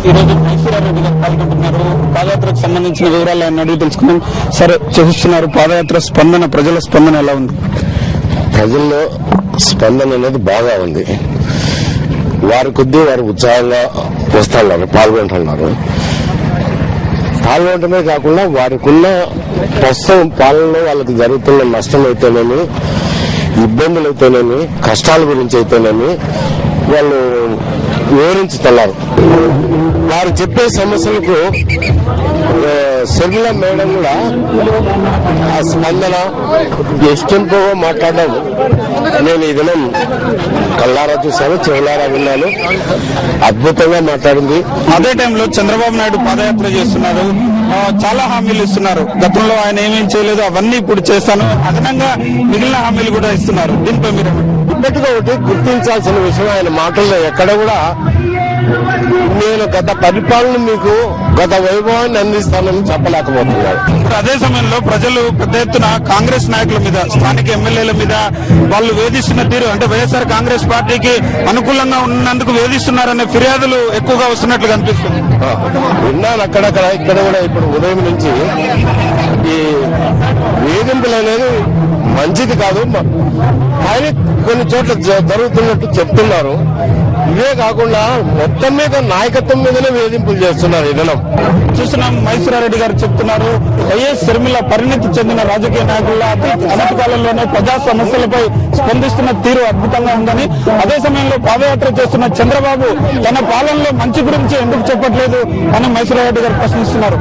ఈరోజు మైసూరారెడ్డి గారు పాల్గొంటున్నారు. పాదయాత్రకు సంబంధించిన వివరాలు ఆయన అడిగి తెలుసుకున్నాం. సరే, చూస్తున్నారు పాదయాత్ర స్పందన, ప్రజల స్పందన ఎలా ఉంది? ప్రజల్లో స్పందన అనేది బాగా ఉంది. వారి కొద్దీ వారు ఉత్సాహంగా వస్తున్నారు, పాల్గొంటున్నారు. పాల్గొనటమే కాకుండా వారికి ఉన్న ప్రస్తుతం పాలనలో వాళ్ళకి జరుగుతున్న నష్టం అయితేనేమి, ఇబ్బందులు అయితేనేమి, కష్టాల గురించి అయితేనేమి వాళ్ళు వివరించుతున్నారు. వారు చెప్పే సమస్యలకు శర్మిల మేడం కూడా ఆ స్పందన ఎస్టెంపోగా మాట్లాడడం నేను ఈ దినం కళ్ళారా చూశాను, చెవులారా విన్నాను. అద్భుతంగా మాట్లాడింది. అదే టైంలో చంద్రబాబు నాయుడు పాదయాత్ర చేస్తున్నారు, చాలా హామీలు ఇస్తున్నారు. గతంలో ఆయన ఏమేం చేయలేదు అవన్నీ ఇప్పుడు చేస్తాను, అదనంగా మిగిలిన హామీలు కూడా ఇస్తున్నారు. దీనిపై మీరు ఇప్పటిగా ఒకటి గుర్తించాల్సిన విషయం, ఆయన మాటల్లో ఎక్కడ కూడా నేను గత పరిపాలన మీకు గత వైభవాన్ని అందిస్తానని చెప్పలేకపోతున్నాడు. అదే సమయంలో ప్రజలు పెద్ద ఎత్తున కాంగ్రెస్ నాయకుల మీద, స్థానిక ఎమ్మెల్యేల మీద వాళ్ళు వేధిస్తున్న తీరు, అంటే వైఎస్ఆర్ కాంగ్రెస్ పార్టీకి అనుకూలంగా ఉన్నందుకు వేధిస్తున్నారనే ఫిర్యాదులు ఎక్కువగా వస్తున్నట్లు కనిపిస్తుంది. విన్నాను అక్కడక్కడ. ఇక్కడ కూడా ఇప్పుడు ఉదయం నుంచి ఈ వేధింపులు అనేది మంచిది కాదు, కానీ కొన్ని చోట్ల జరుగుతున్నట్టు చెప్తున్నారు. ఇవే కాకుండా మొత్తం మీద నాయకత్వం మీదనే వేధింపులు చేస్తున్నారు. ఇదనం చూస్తున్నాం. మైసూరారెడ్డి గారు చెప్తున్నారు, వైఎస్ షర్మిల పరిణతి చెందిన రాజకీయ నాయకుల అనతి కాలంలోనే ప్రజా సమస్యలపై స్పందిస్తున్న తీరు అద్భుతంగా ఉందని, అదే సమయంలో పాదయాత్ర చేస్తున్న చంద్రబాబు తన పాలనలో మంచి గురించి ఎందుకు చెప్పట్లేదు అని మైసూరారెడ్డి గారు ప్రశ్నిస్తున్నారు.